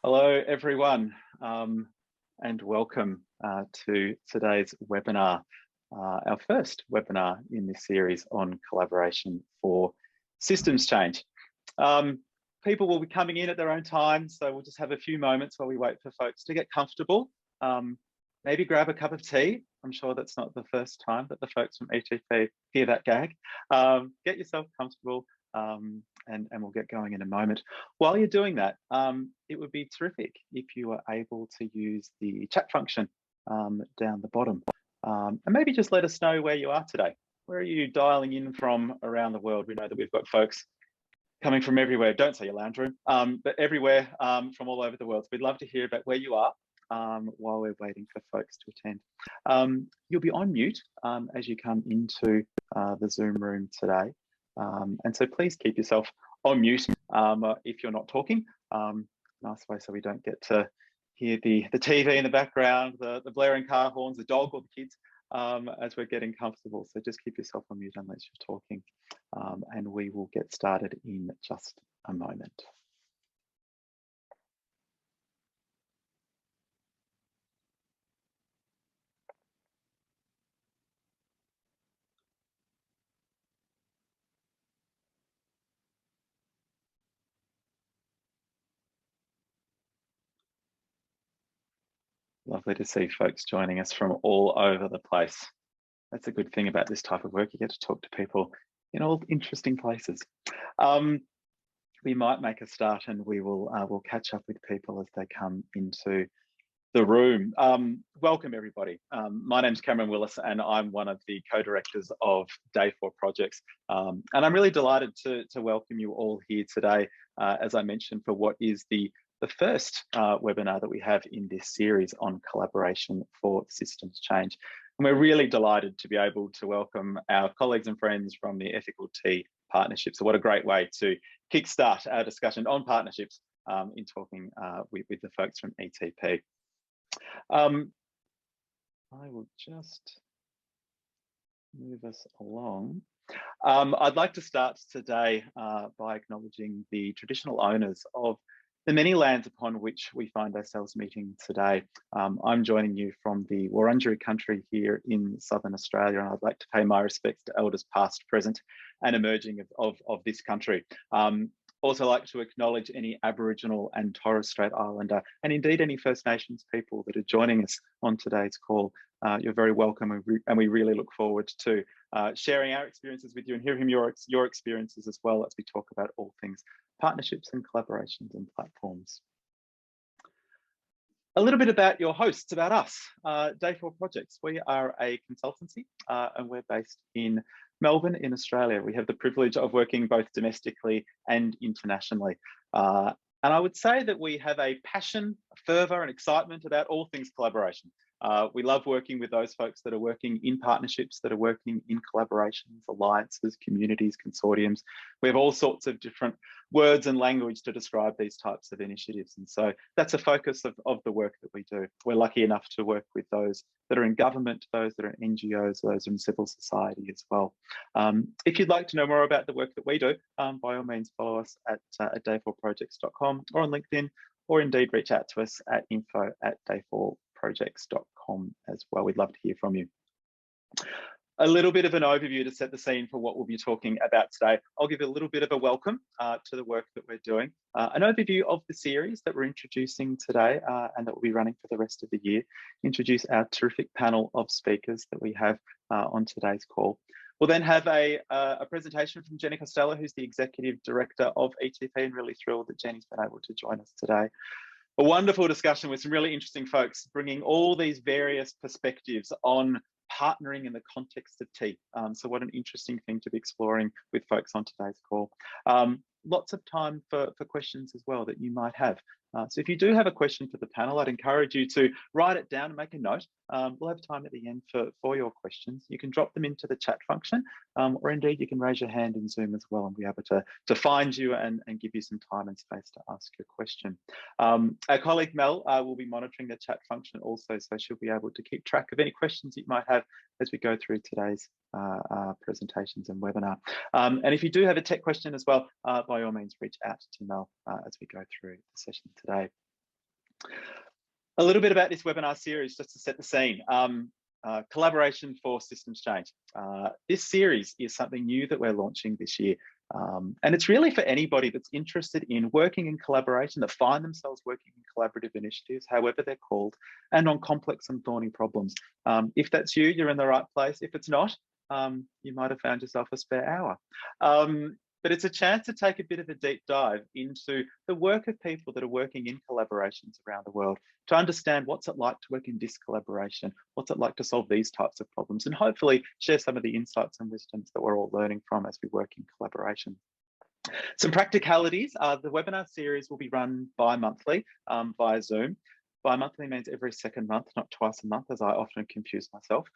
Hello, everyone, and welcome to today's webinar, our first webinar in this series on collaboration for systems change. People will be coming in at their own time, so we'll just have a few moments while we wait for folks to get comfortable. Maybe grab a cup of tea. I'm sure that's not the first time that the folks from ETP hear that gag. Get yourself comfortable. And we'll get going in a moment. While you're doing that, it would be terrific if you were able to use the chat function down the bottom. And maybe just let us know where you are today. Where are you dialing in from around the world? We know that we've got folks coming from everywhere. Don't say your lounge room, but everywhere from all over the world. So we'd love to hear about where you are while we're waiting for folks to attend. You'll be on mute as you come into the Zoom room today. And so please keep yourself on mute if you're not talking. Nice way so we don't get to hear the TV in the background, the blaring car horns, the dog or the kids as we're getting comfortable. So just keep yourself on mute unless you're talking. And we will get started in just a moment. Lovely to see folks joining us from all over the place. That's a good thing about this type of work. You get to talk to people in all interesting places. We might make a start and we'll catch up with people as they come into the room. Welcome everybody. My name's Cameron Willis and I'm one of the co-directors of Day 4 Projects. And I'm really delighted to welcome you all here today, as I mentioned, for what is the first webinar that we have in this series on collaboration for systems change. And we're really delighted to be able to welcome our colleagues and friends from the Ethical Tea Partnership. So what a great way to kickstart our discussion on partnerships in talking with the folks from ETP. I will just move us along. I'd like to start today by acknowledging the traditional owners of the many lands upon which we find ourselves meeting today. I'm joining you from the Wurundjeri country here in Southern Australia, and I'd like to pay my respects to elders past, present, and emerging of this country. Also like to acknowledge any Aboriginal and Torres Strait Islander, and indeed any First Nations people that are joining us on today's call. You're very welcome, and we really look forward to sharing our experiences with you and hearing your experiences as well as we talk about all things partnerships and collaborations and platforms. A little bit about your hosts, about us. Day 4 Projects. We are a consultancy and we're based in Melbourne in Australia. We have the privilege of working both domestically and internationally. And I would say that we have a passion, fervour and excitement about all things collaboration. We love working with those folks that are working in partnerships, that are working in collaborations, alliances, communities, consortiums. We have all sorts of different words and language to describe these types of initiatives. And so that's a focus of the work that we do. We're lucky enough to work with those that are in government, those that are in NGOs, those in civil society as well. If you'd like to know more about the work that we do, by all means, follow us at day4projects.com or on LinkedIn, or indeed reach out to us at info@day4projects.com as well. We'd love to hear from you. A little bit of an overview to set the scene for what we'll be talking about today. I'll give a little bit of a welcome to the work that we're doing, an overview of the series that we're introducing today and that will be running for the rest of the year, introduce our terrific panel of speakers that we have on today's call. We'll then have a presentation from Jenny Costelloe, who's the Executive Director of ETP, and really thrilled that Jenny's been able to join us today. A wonderful discussion with some really interesting folks, bringing all these various perspectives on partnering in the context of tea. So what an interesting thing to be exploring with folks on today's call. Lots of time for questions as well that you might have. So if you do have a question for the panel, I'd encourage you to write it down and make a note. We'll have time at the end for your questions. You can drop them into the chat function, or indeed you can raise your hand in Zoom as well and be able to find you and give you some time and space to ask your question. Our colleague Mel will be monitoring the chat function also, so she'll be able to keep track of any questions you might have as we go through today's presentations and webinar. And if you do have a tech question as well, by all means reach out to Mel as we go through the session today. A little bit about this webinar series, just to set the scene. Collaboration for systems change. This series is something new that we're launching this year. And it's really for anybody that's interested in working in collaboration, that find themselves working in collaborative initiatives, however they're called, and on complex and thorny problems. If that's you, you're in the right place. If it's not, you might have found yourself a spare hour. But it's a chance to take a bit of a deep dive into the work of people that are working in collaborations around the world, to understand what's it like to work in this collaboration, what's it like to solve these types of problems, and hopefully share some of the insights and wisdoms that we're all learning from as we work in collaboration. Some practicalities. The webinar series will be run bi-monthly via Zoom. Bi-monthly means every second month, not twice a month, as I often confuse myself.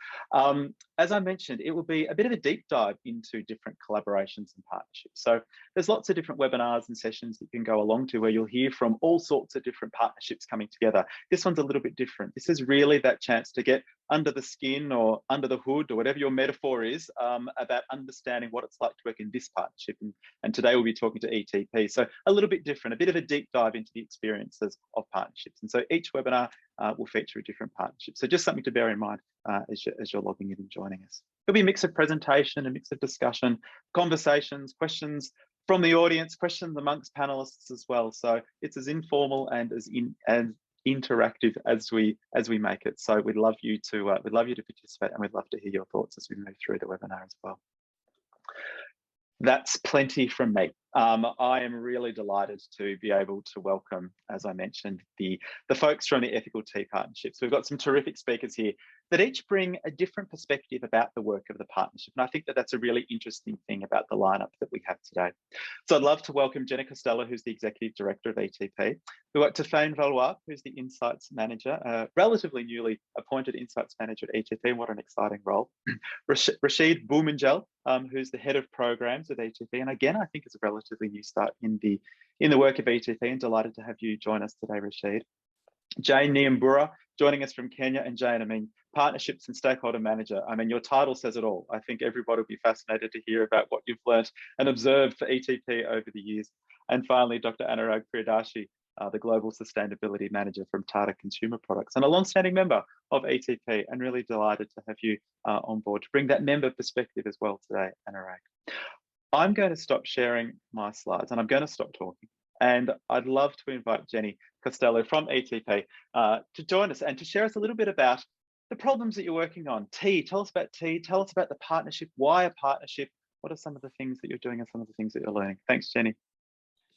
As I mentioned, it will be a bit of a deep dive into different collaborations and partnerships. So there's lots of different webinars and sessions that you can go along to where you'll hear from all sorts of different partnerships coming together. This one's a little bit different. This is really that chance to get under the skin or under the hood or whatever your metaphor is, about understanding what it's like to work in this partnership. And today we'll be talking to ETP. So a little bit different, a bit of a deep dive into the experiences of partnerships. And so each webinar will feature a different partnership. So just something to bear in mind as you're logging in and joining us. There'll be a mix of presentation, a mix of discussion, conversations, questions from the audience, questions amongst panelists as well. So it's as informal and as interactive as we make it. So we'd love you to participate, and we'd love to hear your thoughts as we move through the webinar as well. That's plenty from me. I am really delighted to be able to welcome, as I mentioned, the folks from the Ethical Tea Partnerships. We've got some terrific speakers here that each bring a different perspective about the work of the partnership. And I think that that's a really interesting thing about the lineup that we have today. So I'd love to welcome Jenny Costelloe, who's the Executive Director of ETP. We've got Tiphaine Valois, who's the Insights Manager, relatively newly appointed Insights Manager at ETP. What an exciting role. Rachid Boumnijel, who's the Head of Programs at ETP. And again, I think it's a relatively new start in the work of ETP, and delighted to have you join us today, Rachid. Jane Nyambura, joining us from Kenya, and Jane, I mean, Partnerships and Stakeholder Manager. I mean, your title says it all. I think everybody will be fascinated to hear about what you've learned and observed for ETP over the years. And finally, Dr. Anurag Priyadarshi, the Global Sustainability Manager from Tata Consumer Products, and a long-standing member of ETP, and really delighted to have you on board to bring that member perspective as well today, Anurag. I'm going to stop sharing my slides and I'm going to stop talking. And I'd love to invite Jenny Costelloe from ETP to join us and to share us a little bit about the problems that you're working on. Tea, tell us about tea, tell us about the partnership, why a partnership, what are some of the things that you're doing and some of the things that you're learning. Thanks, Jenny.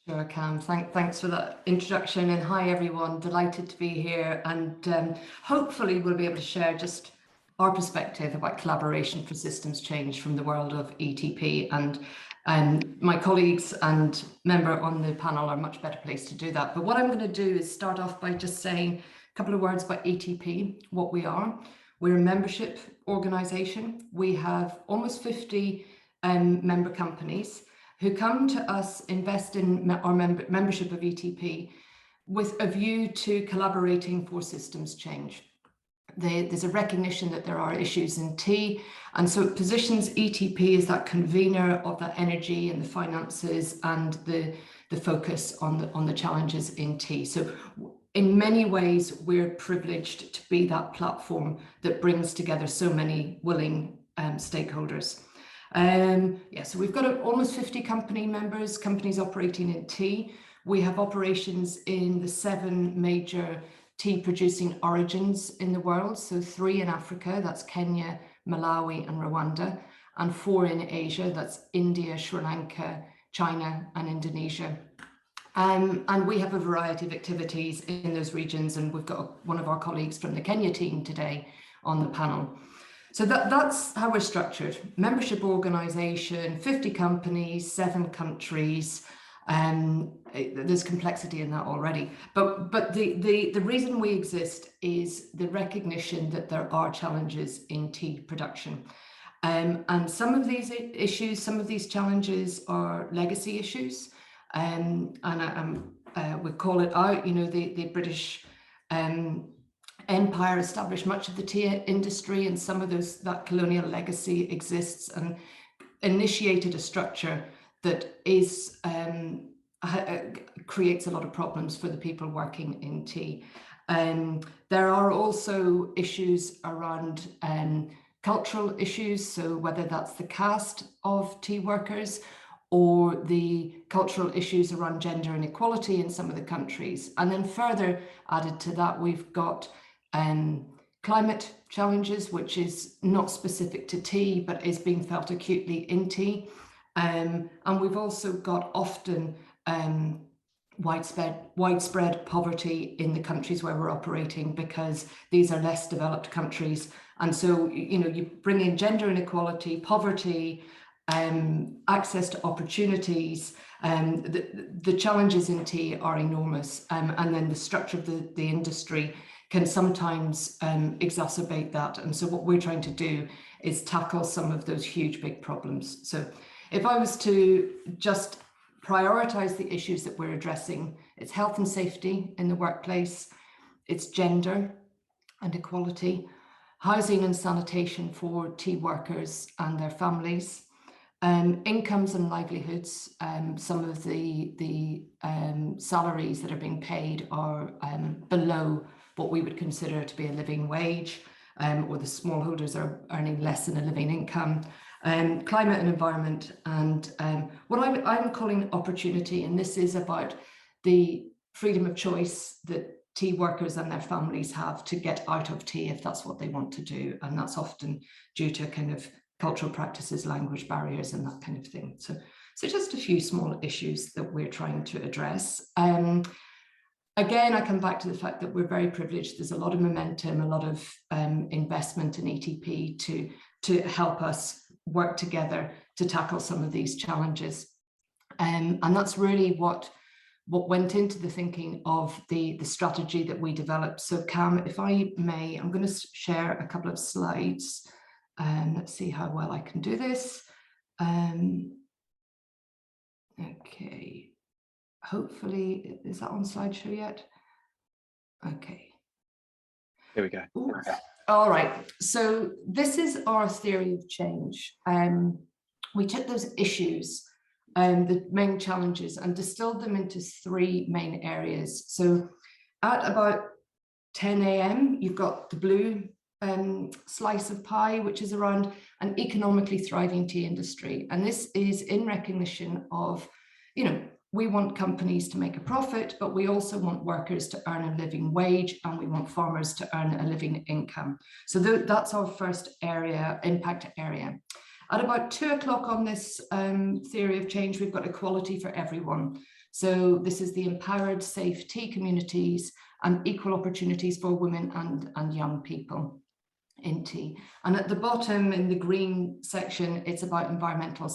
Sure, Cam. Thanks for that introduction, and hi everyone, delighted to be here, and hopefully we'll be able to share just our perspective about collaboration for systems change from the world of ETP, and my colleagues and member on the panel are much better placed to do that. But what I'm going to do is start off by just saying a couple of words about ETP, what we are. We're a membership organisation. We have almost 50 member companies who come to us, invest in our membership of ETP with a view to collaborating for systems change. There's a recognition that there are issues in tea, and so it positions ETP as that convener of the energy and the finances and the focus on the challenges in tea. So in many ways, we're privileged to be that platform that brings together so many willing stakeholders. So we've got almost 50 companies operating in tea. We have operations in the 7 major tea producing origins in the world. So 3 in Africa, that's Kenya, Malawi and Rwanda, and 4 in Asia, that's India, Sri Lanka, China and Indonesia. And we have a variety of activities in those regions, and we've got one of our colleagues from the Kenya team today on the panel. So that's how we're structured. Membership organisation, 50 companies, 7 countries. There's complexity in that already. But the reason we exist is the recognition that there are challenges in tea production. And some of these issues, some of these challenges are legacy issues. We call it out, you know, the British Empire established much of the tea industry, and some of that colonial legacy exists, and initiated a structure that is creates a lot of problems for the people working in tea. There are also issues around cultural issues, so whether that's the caste of tea workers or the cultural issues around gender inequality in some of the countries. And then further added to that, we've got climate challenges, which is not specific to tea, but is being felt acutely in tea. And we've also got often widespread poverty in the countries where we're operating, because these are less developed countries. And so, you know, you bring in gender inequality, poverty, access to opportunities, the challenges in tea are enormous. And then the structure of the industry can sometimes exacerbate that. And so what we're trying to do is tackle some of those huge, big problems. So if I was to just prioritize the issues that we're addressing, it's health and safety in the workplace, it's gender and equality, housing and sanitation for tea workers and their families, incomes and livelihoods. Some of the salaries that are being paid are below what we would consider to be a living wage, or the smallholders are earning less than a living income. Climate and environment, and what I'm calling opportunity, and this is about the freedom of choice that tea workers and their families have to get out of tea if that's what they want to do, and that's often due to kind of cultural practices, language barriers, and that kind of thing. So just a few small issues that we're trying to address. Again, I come back to the fact that we're very privileged. There's a lot of momentum, a lot of investment in ETP to help us work together to tackle some of these challenges. And that's really what went into the thinking of the strategy that we developed. So Cam, if I may, I'm going to share a couple of slides. Let's see how well I can do this. Okay, hopefully, is that on slideshow yet? Okay. There we go. Ooh. All right, so this is our theory of change. We took those issues, the main challenges, and distilled them into three main areas. So at about 10 a.m., you've got the blue slice of pie, which is around an economically thriving tea industry. And this is in recognition of, you know, we want companies to make a profit, but we also want workers to earn a living wage, and we want farmers to earn a living income. So that's our first area, impact area. At about 2 o'clock on this theory of change, we've got equality for everyone. So this is the empowered, safe tea communities and equal opportunities for women and young people in tea. And at the bottom in the green section, it's about environmentally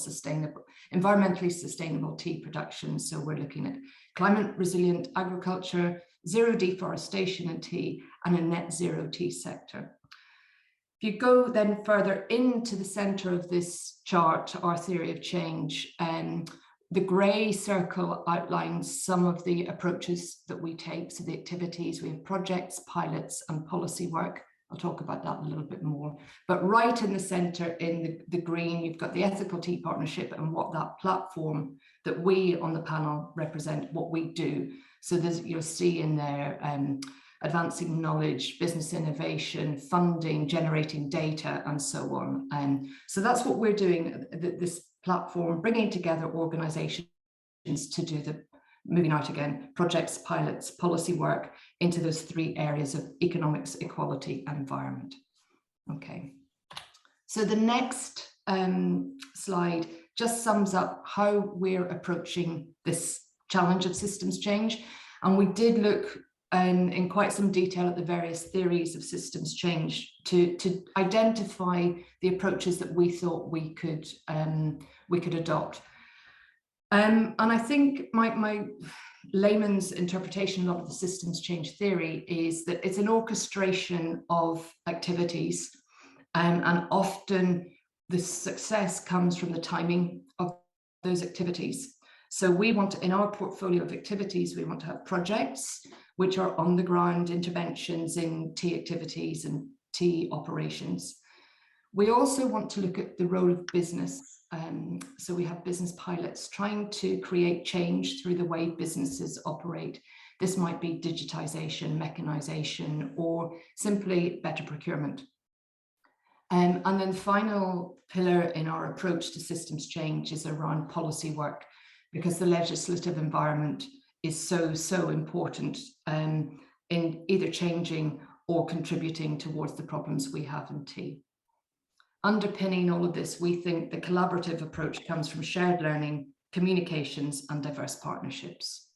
sustainable tea production. So we're looking at climate resilient agriculture, zero deforestation in tea, and a net zero tea sector. If you go then further into the center of this chart, our theory of change, the gray circle outlines some of the approaches that we take. So the activities, we have projects, pilots, and policy work. I'll talk about that a little bit more. But right in the center in the green, you've got the Ethical Tea Partnership and what that platform that we on the panel represent, what we do. So there's, you'll see in there, advancing knowledge, business innovation, funding, generating data, and so on. So that's what we're doing, this platform, bringing together organizations to do the, moving out again, projects, pilots, policy work into those three areas of economics, equality, and environment. Okay, so the next slide just sums up how we're approaching this challenge of systems change. And we did look in quite some detail at the various theories of systems change to identify the approaches that we thought we could adopt. And I think my layman's interpretation of the systems change theory is that it's an orchestration of activities, and often the success comes from the timing of those activities. So we want to, in our portfolio of activities, we want to have projects which are on the ground interventions in tea activities and tea operations. We also want to look at the role of business So we have business pilots trying to create change through the way businesses operate. This might be digitization, mechanization, or simply better procurement. And then the final pillar in our approach to systems change is around policy work, because the legislative environment is so important in either changing or contributing towards the problems we have in tea. Underpinning all of this, we think the collaborative approach comes from shared learning, communications, and diverse partnerships.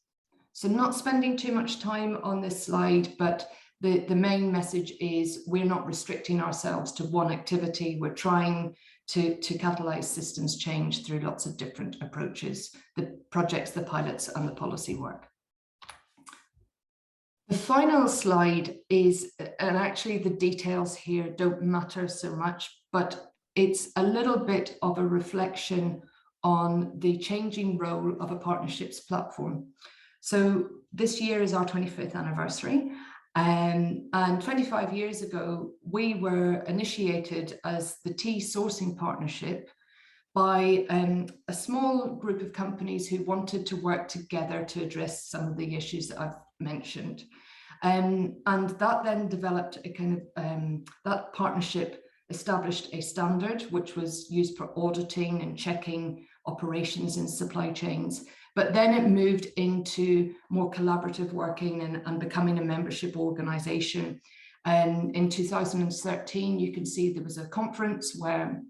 So not spending too much time on this slide, but the main message is we're not restricting ourselves to one activity. We're trying to catalyze systems change through lots of different approaches, the projects, the pilots, and the policy work. The final slide is, and actually the details here don't matter so much, but it's a little bit of a reflection on the changing role of a partnerships platform. So this year is our 25th anniversary. And 25 years ago, we were initiated as the tea sourcing partnership by a small group of companies who wanted to work together to address some of the issues that I've mentioned. And that then developed a kind of, that partnership established a standard which was used for auditing and checking operations in supply chains. But then it moved into more collaborative working and becoming a membership organization. And in 2013, you can see there was a conference where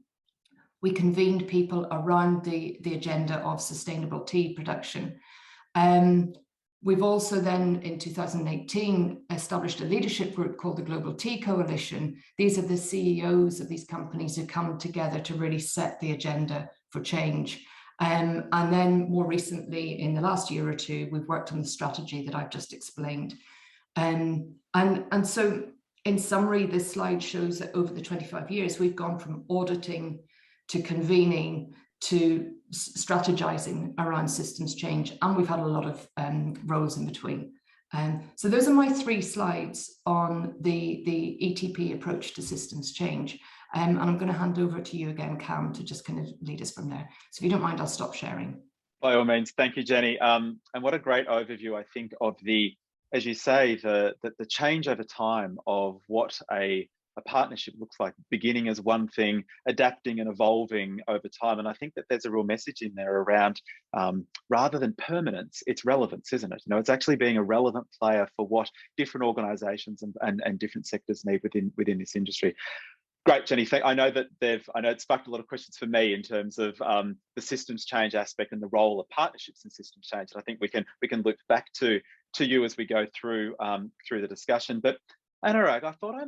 we convened people around the agenda of sustainable tea production. We've also then, in 2018, established a leadership group called the Global Tea Coalition. These are the CEOs of these companies who come together to really set the agenda for change. And then more recently, in the last year or two, we've worked on the strategy that I've just explained. And so in summary, this slide shows that over the 25 years, we've gone from auditing to convening to strategizing around systems change, and we've had a lot of roles in between. So those are my 3 slides on the ETP approach to systems change. And I'm going to hand over to you again, Cam, to just kind of lead us from there. So if you don't mind, I'll stop sharing. By all means, thank you, Jenny. And what a great overview, I think, of the, as you say, the change over time of what a partnership looks like, beginning as one thing, adapting and evolving over time. And I think that there's a real message in there around, rather than permanence, it's relevance, isn't it? You know, it's actually being a relevant player for what different organizations and different sectors need within this industry. Great, Jenny. I know that it sparked a lot of questions for me in terms of the systems change aspect and the role of partnerships in systems change. And I think we can loop back to you as we go through the discussion. But Anurag, I thought I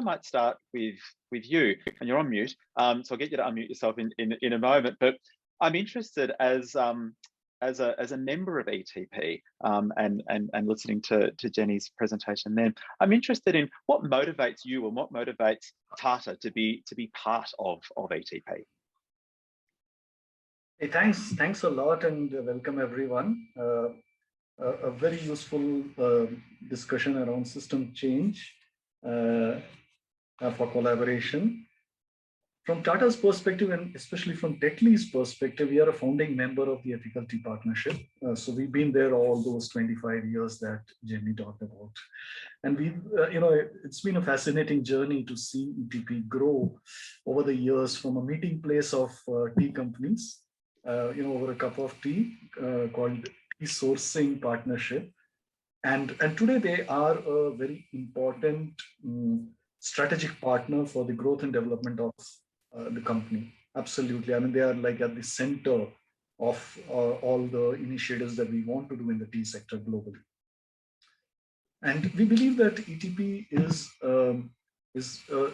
might start with you, and you're on mute. So I'll get you to unmute yourself in a moment. But I'm interested as a member of ETP and listening to Jenny's presentation then, I'm interested in what motivates you and what motivates Tata to be part of ETP. Hey, thanks a lot, and welcome everyone. A very useful discussion around system change for collaboration. From Tata's perspective, and especially from Tetley's perspective, we are a founding member of the Ethical Tea Partnership. So we've been there all those 25 years that Jenny talked about. And we've, it's been a fascinating journey to see ETP grow over the years from a meeting place of tea companies, over a cup of tea called Tea Sourcing Partnership. And today they are a very important strategic partner for the growth and development of the company. Absolutely. I mean, they are like at the center of all the initiatives that we want to do in the tea sector globally. And we believe that ETP is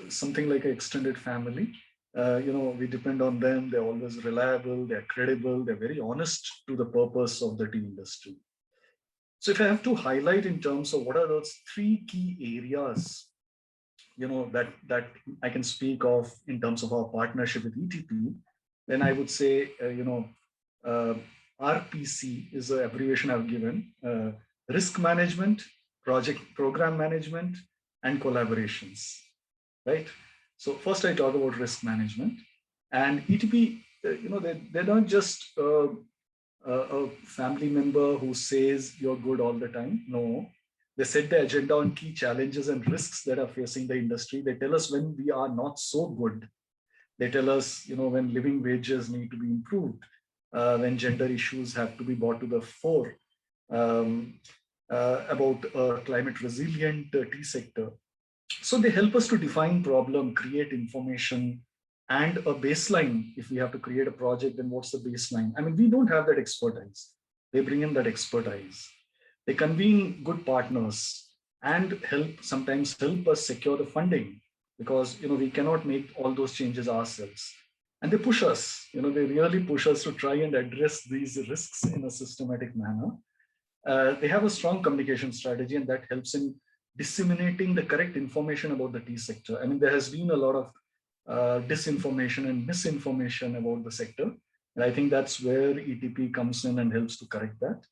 something like an extended family. We depend on them. They're always reliable, they're credible, they're very honest to the purpose of the tea industry. So if I have to highlight in terms of what are those 3 key areas that I can speak of in terms of our partnership with ETP, then I would say, RPC is the abbreviation I've given, risk management, program management, and collaborations, right? So first I talk about risk management. And ETP, they're not just a family member who says you're good all the time. No, they set the agenda on key challenges and risks that are facing the industry. They tell us when we are not so good. They tell us, when living wages need to be improved, when gender issues have to be brought to the fore, um, about a climate resilient tea sector. So they help us to define problem, create information, and a baseline. If we have to create a project, then what's the baseline? I mean, we don't have that expertise. They bring in that expertise. They convene good partners and sometimes help us secure the funding, because we cannot make all those changes ourselves. And they push us, they really push us to try and address these risks in a systematic manner. They have a strong communication strategy, and that helps in disseminating the correct information about the tea sector. I mean, there has been a lot of disinformation and misinformation about the sector. And I think that's where ETP comes in and helps to correct that.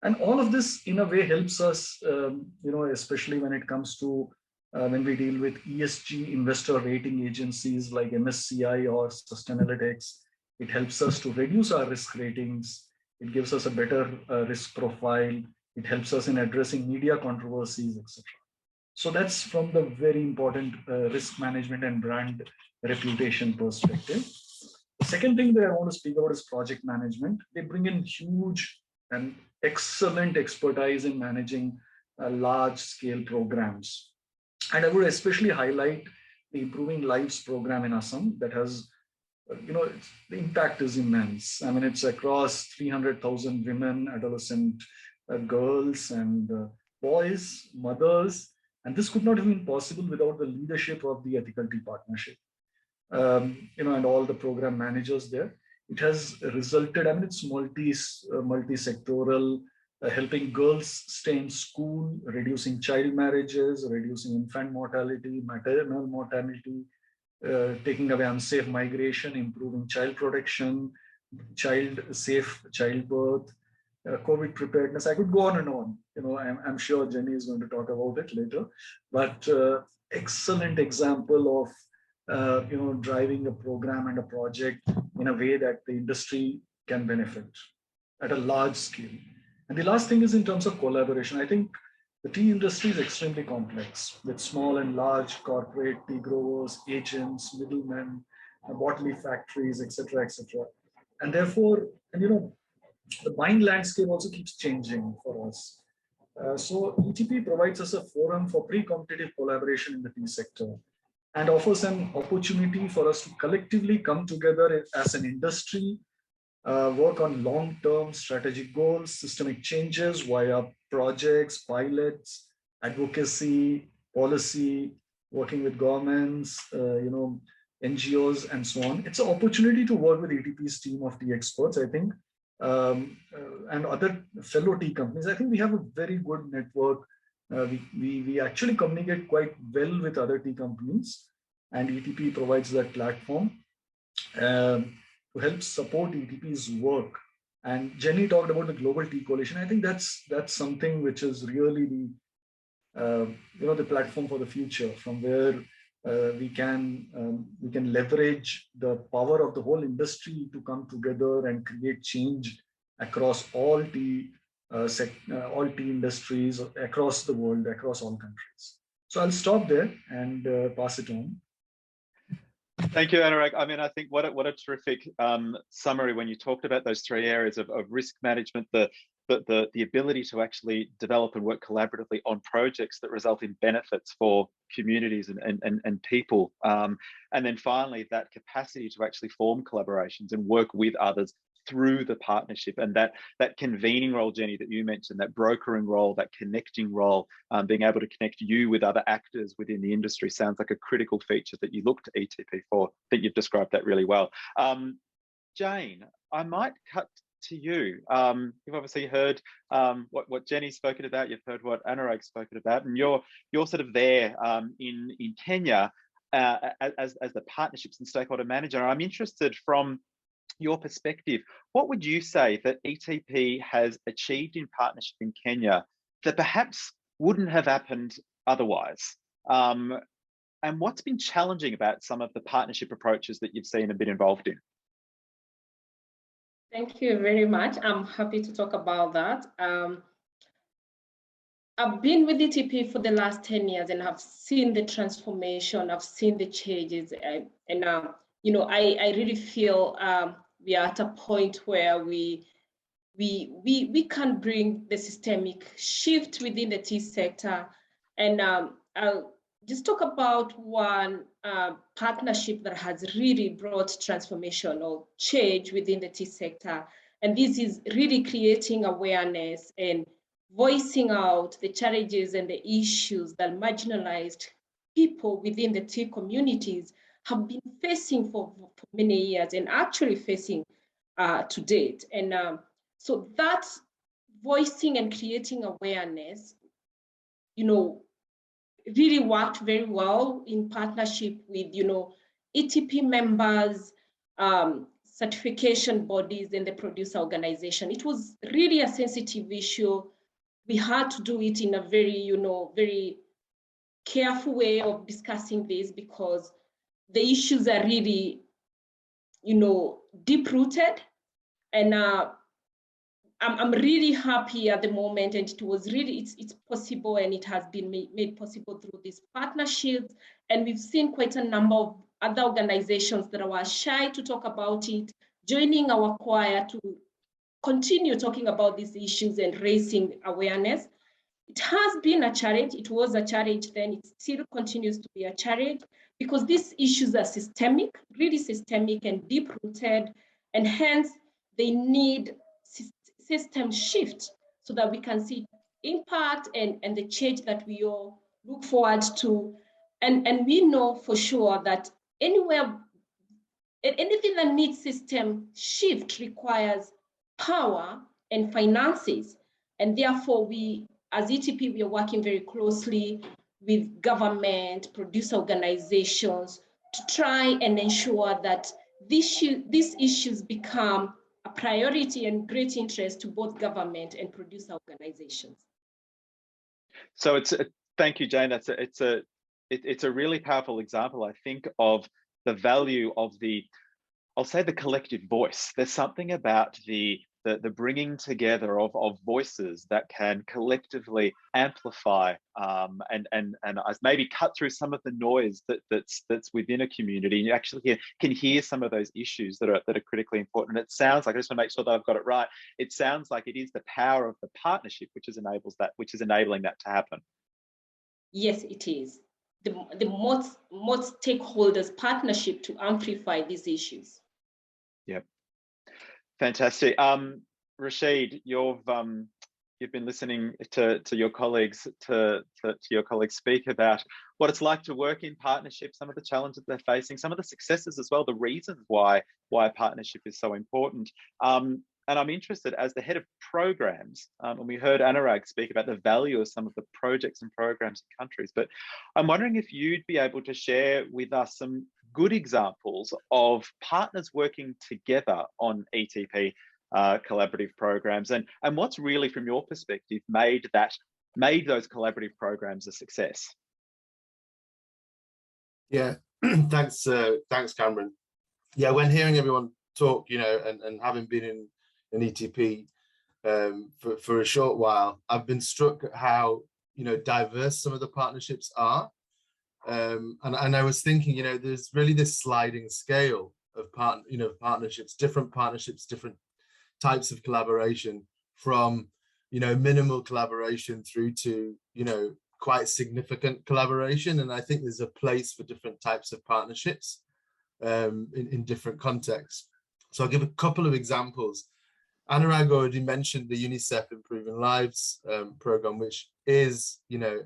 And all of this, in a way, helps us, especially when it comes to when we deal with ESG investor rating agencies like MSCI or Sustainalytics. It helps us to reduce our risk ratings. It gives us a better risk profile. It helps us in addressing media controversies, etc. So that's from the very important risk management and brand reputation perspective. The second thing that I want to speak about is project management. They bring in huge and excellent expertise in managing large scale programs. And I would especially highlight the Improving Lives program in Assam that has, the impact is immense. I mean, it's across 300,000 women, adolescent girls and boys, mothers. And this could not have been possible without the leadership of the Ethical Tea Partnership, and all the program managers there. It has resulted, I mean, it's multi-sectoral, helping girls stay in school, reducing child marriages, reducing infant mortality, maternal mortality, taking away unsafe migration, improving child protection, safe childbirth, COVID preparedness. I could go on and on. I'm sure Jenny is going to talk about it later, but excellent example of driving a program and a project in a way that the industry can benefit at a large scale. And the last thing is in terms of collaboration. I think the tea industry is extremely complex with small and large corporate tea growers, agents, middlemen, bottling factories, etc., etc. And therefore, the buying landscape also keeps changing for us. So ETP provides us a forum for pre-competitive collaboration in the tea sector and offers an opportunity for us to collectively come together as an industry, work on long-term strategic goals, systemic changes via projects, pilots, advocacy, policy, working with governments, NGOs, and so on. It's an opportunity to work with ETP's team of tea experts, I think, and other fellow tea companies. I think we have a very good network. We actually communicate quite well with other tea companies, and ETP provides that platform to help support ETP's work. And Jenny talked about the Global Tea Coalition. I think that's something which is really the platform for the future, from where we can leverage the power of the whole industry to come together and create change across all tea industries across the world, across all countries. So I'll stop there and pass it on. Thank you, Anurag. I mean, I think what a terrific summary when you talked about those three areas of risk management, the ability to actually develop and work collaboratively on projects that result in benefits for communities and people. And then finally, that capacity to actually form collaborations and work with others through the partnership, and that convening role, Jenny, that you mentioned, that brokering role, that connecting role, being able to connect you with other actors within the industry sounds like a critical feature that you look to ETP for. I think you've described that really well. Jane, I might cut to you. You've obviously heard what Jenny's spoken about. You've heard what Anurag's spoken about, and you're sort of there in Kenya as the partnerships and stakeholder manager. I'm interested from your perspective, what would you say that ETP has achieved in partnership in Kenya that perhaps wouldn't have happened otherwise? and what's been challenging about some of the partnership approaches that you've seen and been involved in? Thank you very much. I'm happy to talk about that. I've been with ETP for the last 10 years and have seen the transformation, I've seen the changes, and you know, I really feel we are at a point where we can bring the systemic shift within the tea sector. And I'll just talk about one partnership that has really brought transformation or change within the tea sector. And this is really creating awareness and voicing out the challenges and the issues that marginalized people within the tea communities have been facing for many years and actually facing to date. And so that voicing and creating awareness, you know, really worked very well in partnership with, you know, ETP members, certification bodies, and the producer organization. It was really a sensitive issue. We had to do it in a very, you know, very careful way of discussing this because the issues are really, you know, deep-rooted. And I'm really happy at the moment, and it was really, it's possible, and it has been made possible through these partnerships. And we've seen quite a number of other organizations that were shy to talk about it, joining our choir to continue talking about these issues and raising awareness. It has been a challenge. It was a challenge then. It still continues to be a challenge because these issues are systemic, really systemic and deep-rooted, and hence they need system shift so that we can see impact and the change that we all look forward to. And we know for sure that anything that needs system shift requires power and finances. And therefore, we, as ETP, we are working very closely with government, producer organizations to try and ensure that these issues become a priority and great interest to both government and producer organizations. So thank you, Jane. It's a really powerful example, I think, of the value of I'll say the collective voice. There's something about the bringing together of voices that can collectively amplify and maybe cut through some of the noise that's within a community. And you actually can hear some of those issues that are critically important. And it sounds like, I just want to make sure that I've got it right, it sounds like it is the power of the partnership which is enabling that to happen. Yes, it is. The most stakeholders partnership to amplify these issues. Yep. Fantastic. Rachid, you've been listening to your colleagues to your colleagues speak about what it's like to work in partnership, some of the challenges they're facing, some of the successes as well, the reasons why a partnership is so important. And I'm interested, as the head of programs, and we heard Anurag speak about the value of some of the projects and programs in countries, but I'm wondering if you'd be able to share with us some good examples of partners working together on ETP collaborative programs, and what's really, from your perspective, made those collaborative programs a success. Yeah, thanks, Cameron. Yeah, when hearing everyone talk, you know, and having been in an ETP for a short while, I've been struck at how, you know, diverse some of the partnerships are. And I was thinking, you know, there's really this sliding scale of partnerships, different types of collaboration, from, you know, minimal collaboration through to, you know, quite significant collaboration. And I think there's a place for different types of partnerships in different contexts. So I'll give a couple of examples. Anurag already mentioned the UNICEF Improving Lives program, which is, you know,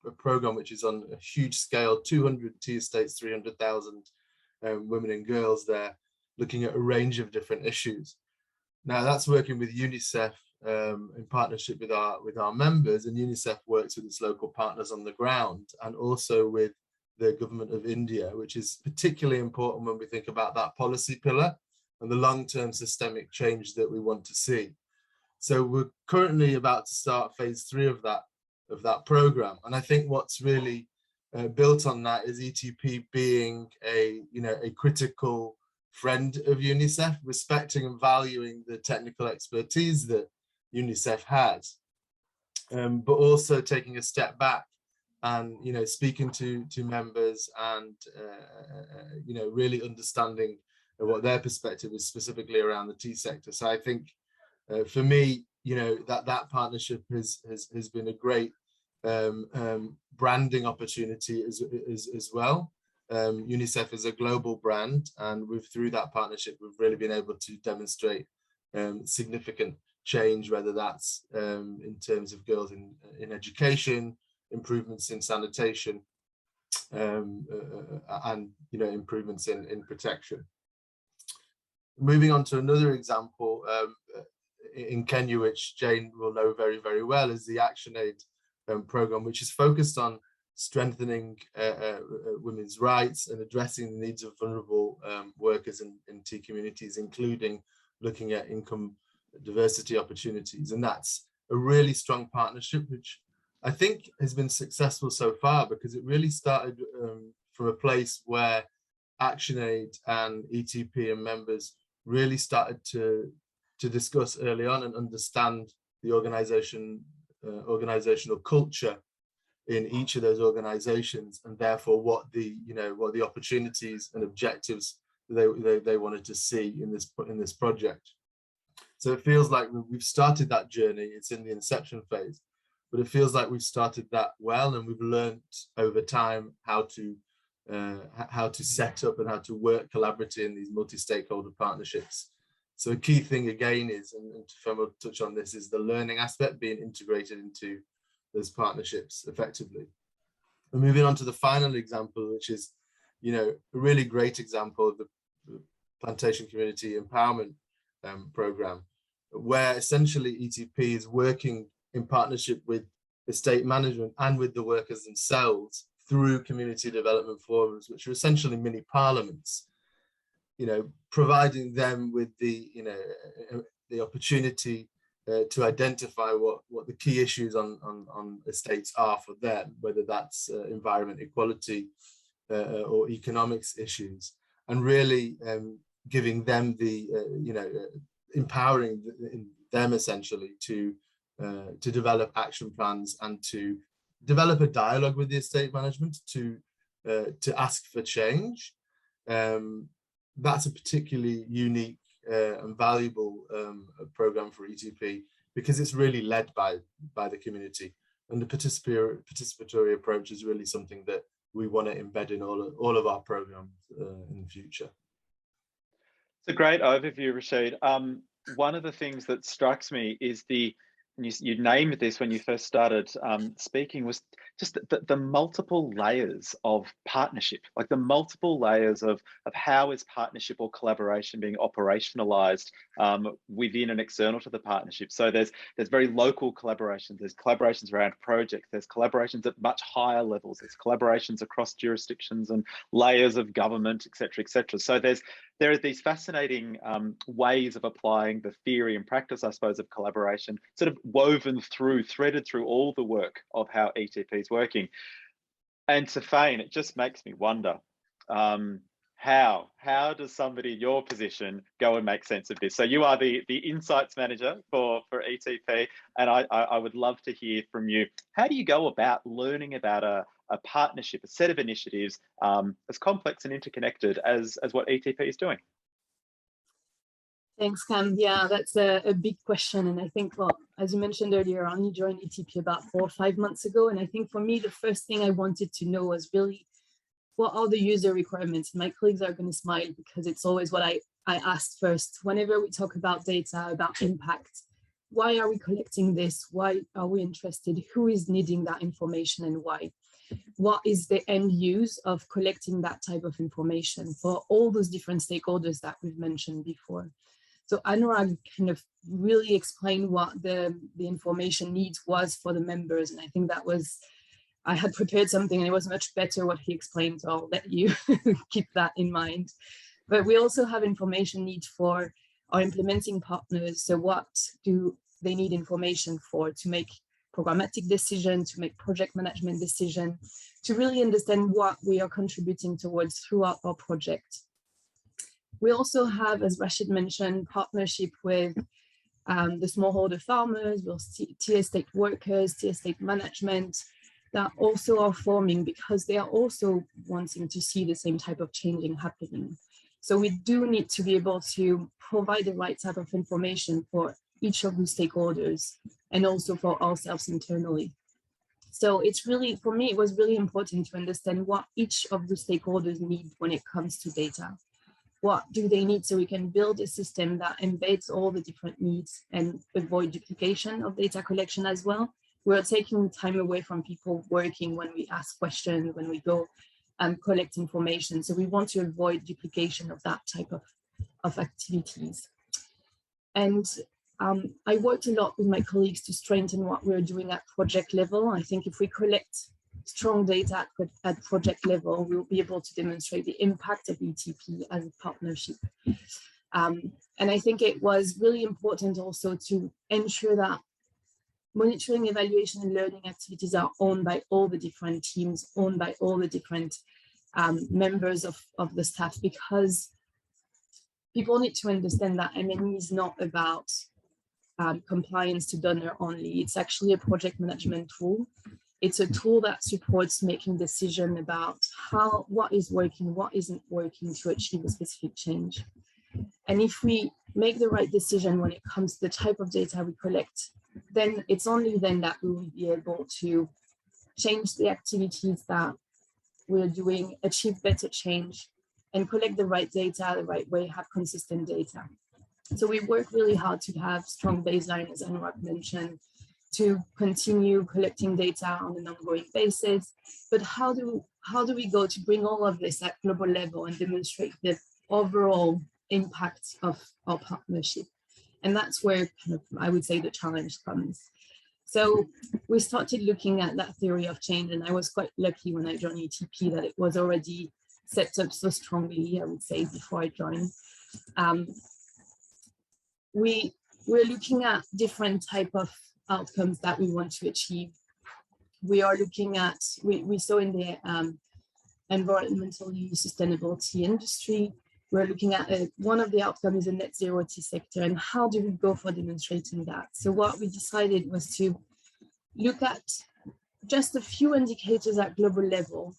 a program which is on a huge scale, 200 tea estates, 300,000 women and girls there, looking at a range of different issues. Now that's working with UNICEF in partnership with our members, and UNICEF works with its local partners on the ground, and also with the government of India, which is particularly important when we think about that policy pillar and the long-term systemic change that we want to see. So we're currently about to start phase 3 of that program. And I think what's really built on that is ETP being a critical friend of UNICEF, respecting and valuing the technical expertise that UNICEF has, but also taking a step back and speaking to members and really understanding what their perspective is specifically around the tea sector. So I think for me, that partnership has been a great branding opportunity as well. UNICEF is a global brand, and through that partnership, we've really been able to demonstrate significant change, whether that's in terms of girls in education, improvements in sanitation, and improvements in protection. Moving on to another example in Kenya, which Jane will know very, very well, is the ActionAid program, which is focused on strengthening women's rights and addressing the needs of vulnerable workers in tea communities, including looking at income diversity opportunities. And that's a really strong partnership, which I think has been successful so far, because it really started from a place where ActionAid and ETP and members really started to discuss early on and understand the organizational culture in each of those organizations, and therefore what the opportunities and objectives they wanted to see in this project. So it feels like we've started that journey. It's in the inception phase, but it feels like we've started that well, and we've learned over time how to set up and how to work collaboratively in these multi-stakeholder partnerships. So a key thing again is, and Tiphaine will touch on this, is the learning aspect being integrated into those partnerships effectively. And moving on to the final example, which is, a really great example of the plantation community empowerment program, where essentially ETP is working in partnership with estate management and with the workers themselves through community development forums, which are essentially mini parliaments, providing them with the opportunity to identify what the key issues on estates are for them, whether that's environment equality or economics issues, and really giving them the empowering them essentially to develop action plans and to develop a dialogue with the estate management to ask for change. That's a particularly unique and valuable program for ETP, because it's really led by the community, and the participatory approach is really something that we want to embed in all of our programs in the future. It's a great overview, Rachid. One of the things that strikes me is you named this when you first started speaking, was just the multiple layers of partnership, like the multiple layers of how is partnership or collaboration being operationalized within and external to the partnership. So there's very local collaborations, there's collaborations around projects, there's collaborations at much higher levels, there's collaborations across jurisdictions and layers of government, et cetera, et cetera. So there are these fascinating ways of applying the theory and practice, I suppose, of collaboration, sort of woven through, threaded through all the work of how ETP is working. And Tiphaine, it just makes me wonder, how does somebody in your position go and make sense of this? So you are the insights manager for ETP, and I would love to hear from you. How do you go about learning about a partnership, a set of initiatives as complex and interconnected as what ETP is doing? Thanks, Cam. Yeah, that's a big question. And I think, well, as you mentioned earlier, I only joined ETP about 4 or 5 months ago. And I think for me, the first thing I wanted to know was really, what are the user requirements? My colleagues are going to smile because it's always what I asked first. Whenever we talk about data, about impact, why are we collecting this? Why are we interested? Who is needing that information and why? What is the end use of collecting that type of information for all those different stakeholders that we've mentioned before? So Anurag kind of really explained what the information needs was for the members. And I think that was, I had prepared something and it was much better what he explained. So I'll let you keep that in mind. But we also have information needs for our implementing partners. So what do they need information for to make programmatic decisions, to make project management decisions, to really understand what we are contributing towards throughout our project. We also have, as Rachid mentioned, partnership with the smallholder farmers, with tea estate workers, tea estate management, that also are forming because they are also wanting to see the same type of changing happening. So we do need to be able to provide the right type of information for each of the stakeholders and also for ourselves internally. So it's really, for me, it was really important to understand what each of the stakeholders need when it comes to data. What do they need so we can build a system that embeds all the different needs and avoid duplication of data collection as well. We're taking time away from people working when we ask questions, when we go and collect information. So we want to avoid duplication of that type of activities. And I worked a lot with my colleagues to strengthen what we're doing at project level. I think if we collect strong data at project level, we'll be able to demonstrate the impact of ETP as a partnership. And I think it was really important also to ensure that monitoring, evaluation, and learning activities are owned by all the different teams, owned by all the different members of the staff, because people need to understand that MNE is not about compliance to donor only. It's actually a project management tool. It's a tool that supports making decisions about what is working, what isn't working to achieve a specific change. And if we make the right decision when it comes to the type of data we collect, then it's only then that we will be able to change the activities that we're doing, achieve better change, and collect the right data the right way, have consistent data. So we work really hard to have strong baseline, as Anurag mentioned, to continue collecting data on an ongoing basis. But how do we go to bring all of this at global level and demonstrate the overall impact of our partnership? And that's where kind of, I would say, the challenge comes. So we started looking at that theory of change, and I was quite lucky when I joined ETP that it was already set up so strongly, I would say, before I joined. We're looking at different type of outcomes that we want to achieve. We are looking at, we saw in the environmentally sustainability industry, we're looking at one of the outcomes is a net zero tea sector, and how do we go for demonstrating that? So what we decided was to look at just a few indicators at global level.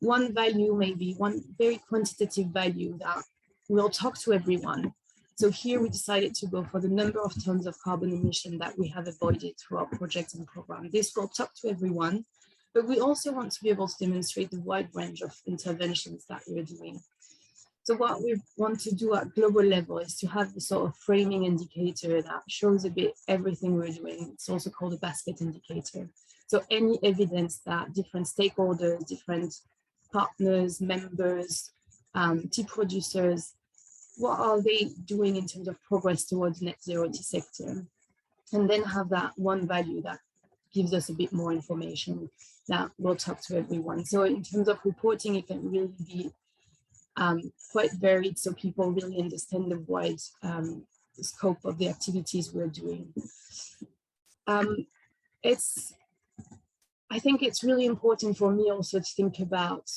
One value, maybe one very quantitative value that will talk to everyone. So here we decided to go for the number of tons of carbon emission that we have avoided through our project and program. This will talk to everyone, but we also want to be able to demonstrate the wide range of interventions that we're doing. So what we want to do at global level is to have the sort of framing indicator that shows a bit everything we're doing. It's also called a basket indicator. So any evidence that different stakeholders, different partners, members, tea producers, what are they doing in terms of progress towards net zero tea sector? And then have that one value that gives us a bit more information that will talk to everyone. So in terms of reporting, it can really be quite varied, so people really understand the wide scope of the activities we're doing. I think it's really important for me also to think about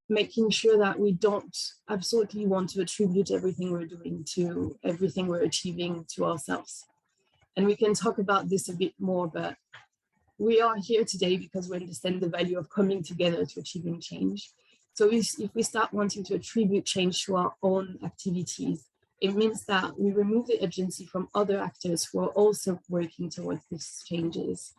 making sure that we don't absolutely want to attribute everything we're doing to everything we're achieving to ourselves. And we can talk about this a bit more, but we are here today because we understand the value of coming together to achieving change. So if we start wanting to attribute change to our own activities, it means that we remove the agency from other actors who are also working towards these changes.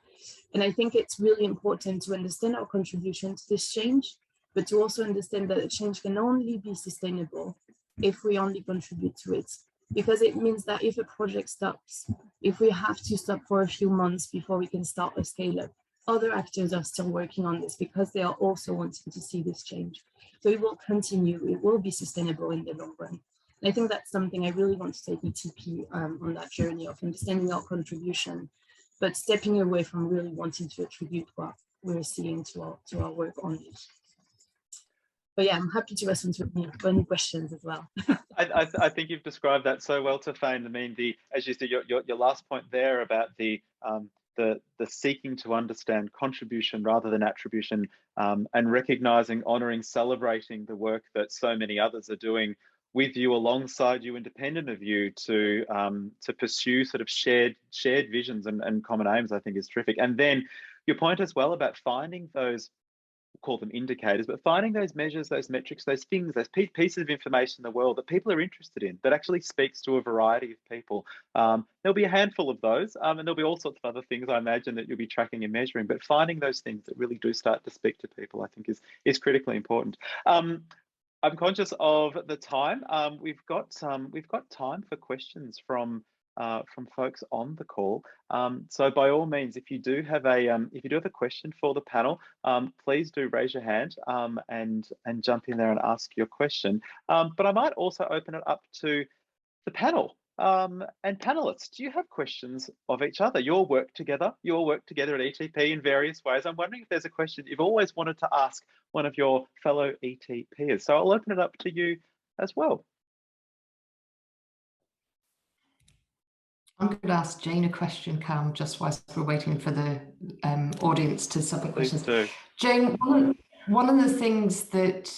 And I think it's really important to understand our contribution to this change, but to also understand that a change can only be sustainable if we only contribute to it. Because it means that if a project stops, if we have to stop for a few months before we can start a scale up, other actors are still working on this because they are also wanting to see this change. So it will continue, it will be sustainable in the long run. And I think that's something I really want to take ETP on that journey of understanding our contribution, but stepping away from really wanting to attribute what we're seeing to our work on it. But yeah, I'm happy to respond to any questions as well. I think you've described that so well, Tiphaine. I mean, as you said, your last point there about the the seeking to understand contribution rather than attribution, and recognizing, honoring, celebrating the work that so many others are doing with you, alongside you, independent of you, to pursue sort of shared visions and common aims, I think is terrific. And then your point as well about finding those, call them indicators, but finding those measures, those metrics, those things, those pieces of information in the world that people are interested in, that actually speaks to a variety of people. There'll be a handful of those, and there'll be all sorts of other things, I imagine, that you'll be tracking and measuring, but finding those things that really do start to speak to people, I think is critically important. I'm conscious of the time. We've got time for questions from folks on the call. So by all means, if you do have a question for the panel, please do raise your hand and jump in there and ask your question. But I might also open it up to the panel. And panelists, do you have questions of each other? Your work together at ETP in various ways. I'm wondering if there's a question you've always wanted to ask one of your fellow ETPers. So I'll open it up to you as well. I'm going to ask Jane a question, Cam, just whilst we're waiting for the audience to submit questions. Please do. Jane, one of the things that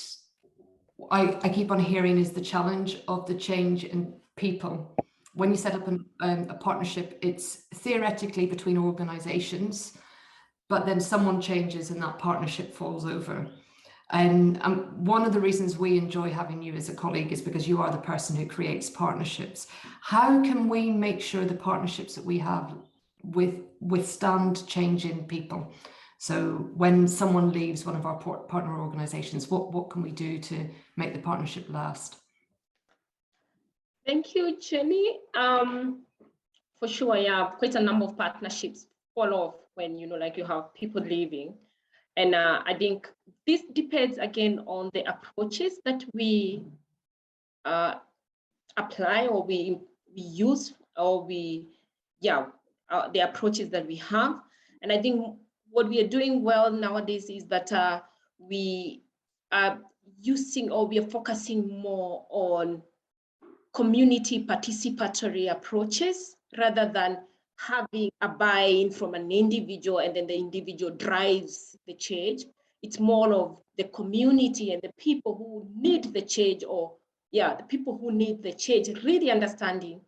I keep on hearing is the challenge of the change in people. When you set up a partnership, it's theoretically between organisations, but then someone changes and that partnership falls over. And one of the reasons we enjoy having you as a colleague is because you are the person who creates partnerships. How can we make sure the partnerships that we have withstand change in people? So when someone leaves one of our partner organisations, what can we do to make the partnership last? Thank you, Jenny. For sure, yeah, quite a number of partnerships fall off when, you have people leaving. And I think this depends again on the approaches that we apply or we use, or the approaches that we have. And I think what we are doing well nowadays is that we are using, or we are focusing more on community participatory approaches rather than having a buy-in from an individual and then the individual drives the change. It's more of the community and the people who need the change, the people who need the change, really understanding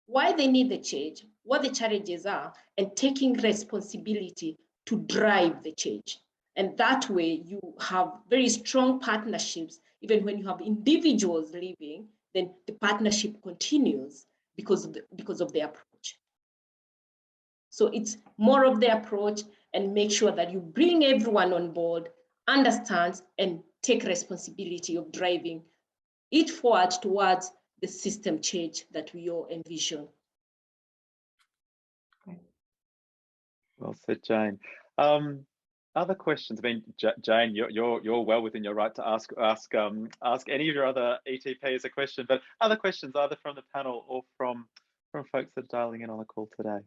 why they need the change, what the challenges are, and taking responsibility to drive the change. And that way you have very strong partnerships. Even when you have individuals leaving, then the partnership continues because of the approach. So it's more of the approach, and make sure that you bring everyone on board, understands, and take responsibility of driving it forward towards the system change that we all envision. Well said, Jane. Other questions? I mean, Jane, you're well within your right to ask any of your other ETPs a question, but other questions either from the panel or from folks that are dialing in on the call today.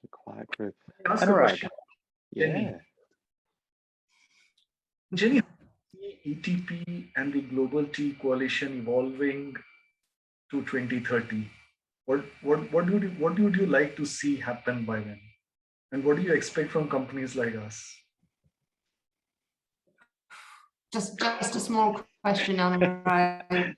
A quiet group. Anurag. Yeah. Jenny, how do you see ETP and the Global Tea Coalition evolving to 2030? What would you like to see happen by then? And what do you expect from companies like us? Just a small question, Anurag.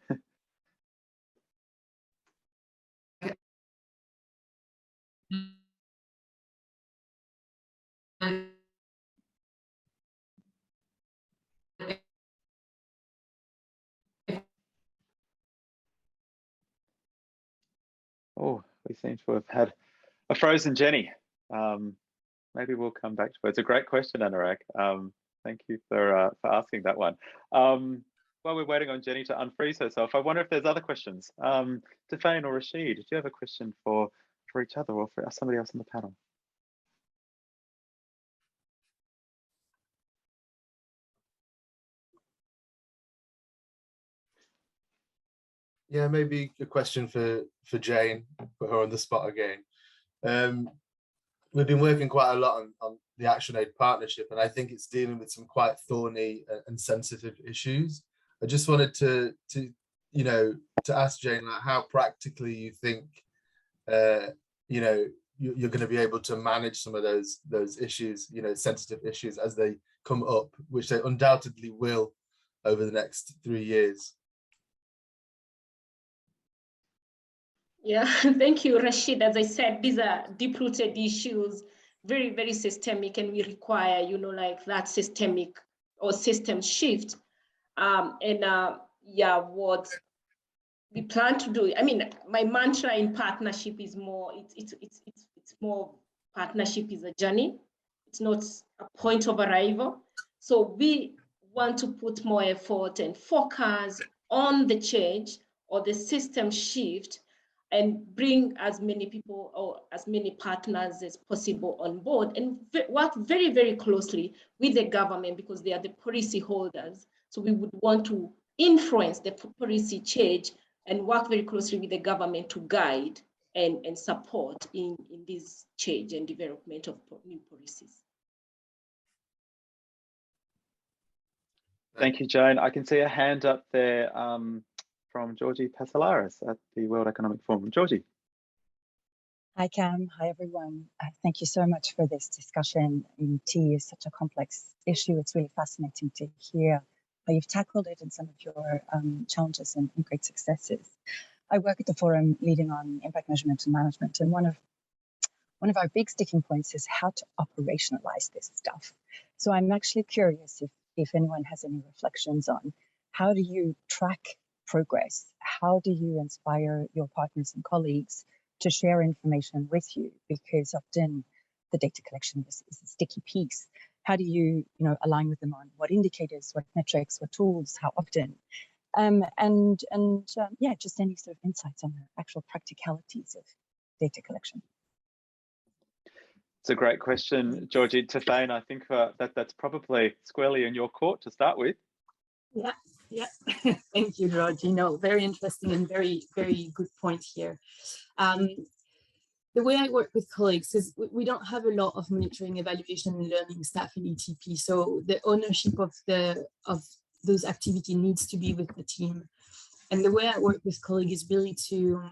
Oh, we seem to have had a frozen Jenny. Maybe we'll come back to it. It's a great question, Anurag. Thank you for asking that one. While we're waiting on Jenny to unfreeze herself, I wonder if there's other questions. Tiphaine or Rachid, do you have a question for each other or for somebody else on the panel? Yeah, maybe a question for Jane, put her on the spot again. We've been working quite a lot on the ActionAid partnership, and I think it's dealing with some quite thorny and sensitive issues. I just wanted to you know, to ask Jane, like, how practically you think, you know, you're going to be able to manage some of those issues, you know, sensitive issues as they come up, which they undoubtedly will over the next 3 years. Yeah, thank you, Rachid. As I said, these are deep-rooted issues, very, very systemic, and we require, you know, like that systemic or system shift. Yeah, what we plan to do. I mean, my mantra in partnership is more. It's more. Partnership is a journey. It's not a point of arrival. So we want to put more effort and focus on the change or the system shift, and bring as many people or as many partners as possible on board, and work very, very closely with the government, because they are the policy holders. So we would want to influence the policy change and work very closely with the government to guide and support in this change and development of new policies. Thank you, Joan. I can see a hand up there from Georgie Pasalaris at the World Economic Forum. Georgie. Hi, Cam. Hi, everyone. Thank you so much for this discussion. Tea is such a complex issue. It's really fascinating to hear how you've tackled it and some of your challenges and great successes. I work at the forum leading on impact measurement and management, and one of our big sticking points is how to operationalize this stuff. So I'm actually curious if anyone has any reflections on how do you track progress? How do you inspire your partners and colleagues to share information with you? Because often the data collection is a sticky piece. How do you align with them on what indicators, what metrics, what tools, how often? Yeah, just any sort of insights on the actual practicalities of data collection. It's a great question, Georgie. Tiphaine, I think that's probably squarely in your court to start with. Yeah. Thank you, Georgie. No, very interesting and very, very good point here. The way I work with colleagues is we don't have a lot of monitoring, evaluation, and learning staff in ETP. So the ownership of those activities needs to be with the team. And the way I work with colleagues is really to,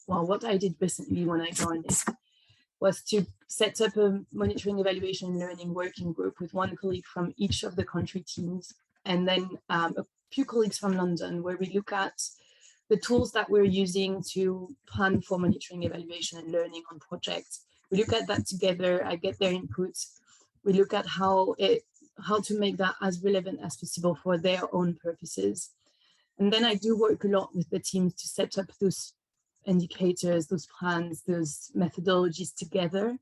what I did recently when I joined it was to set up a monitoring, evaluation, and learning working group with one colleague from each of the country teams, and then a few colleagues from London, where we look at the tools that we're using to plan for monitoring, evaluation, and learning on projects. We look at that together. I get their inputs. We look at how to make that as relevant as possible for their own purposes. And then I do work a lot with the teams to set up those indicators, those plans, those methodologies together,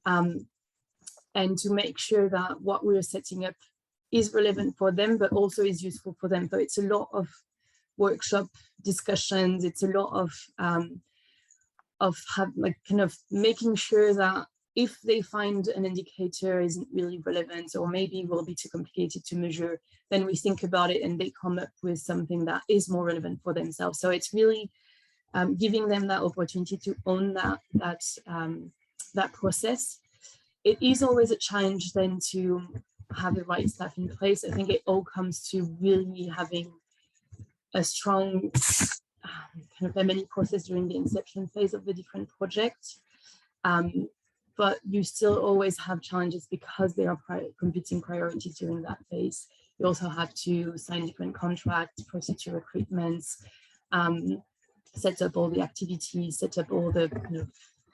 and to make sure that what we're setting up is relevant for them, but also is useful for them. So it's a lot of workshop discussions. It's a lot of making sure that if they find an indicator isn't really relevant, or maybe will be too complicated to measure, then we think about it and they come up with something that is more relevant for themselves. So it's really giving them that opportunity to own that process. It is always a challenge then to have the right staff in place. I think it all comes to really having a strong kind of M&E process during the inception phase of the different projects. But you still always have challenges because there are competing priorities during that phase. You also have to sign different contracts, procedure recruitments, set up all the activities, set up all the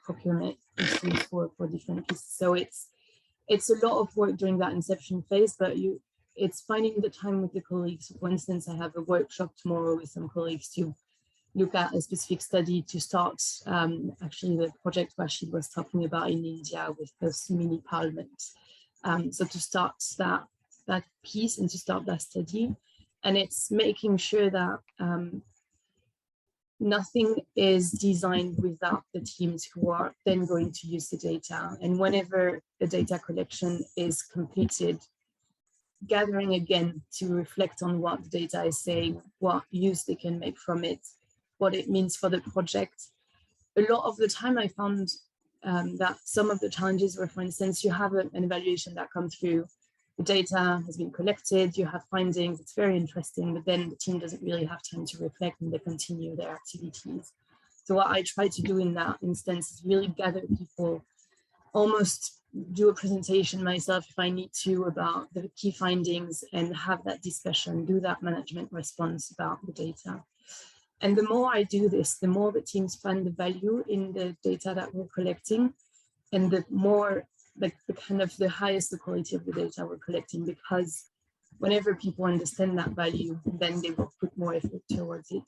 procurement issues for different pieces. So it's a lot of work during that inception phase, but it's finding the time with the colleagues. For instance, I have a workshop tomorrow with some colleagues to look at a specific study to start actually the project Rachid was talking about in India with this mini parliament. So to start that piece and to start that study, and it's making sure that nothing is designed without the teams who are then going to use the data. And whenever the data collection is completed, gathering again to reflect on what the data is saying, what use they can make from it, what it means for the project. A lot of the time I found that some of the challenges were, for instance, you have an evaluation that comes through the data has been collected, you have findings, it's very interesting, but then the team doesn't really have time to reflect and they continue their activities. So what I try to do in that instance is really gather people, almost do a presentation myself if I need to about the key findings and have that discussion, do that management response about the data. And the more I do this, the more the teams find the value in the data that we're collecting, and the more, like, the highest the quality of the data we're collecting, because whenever people understand that value, then they will put more effort towards it.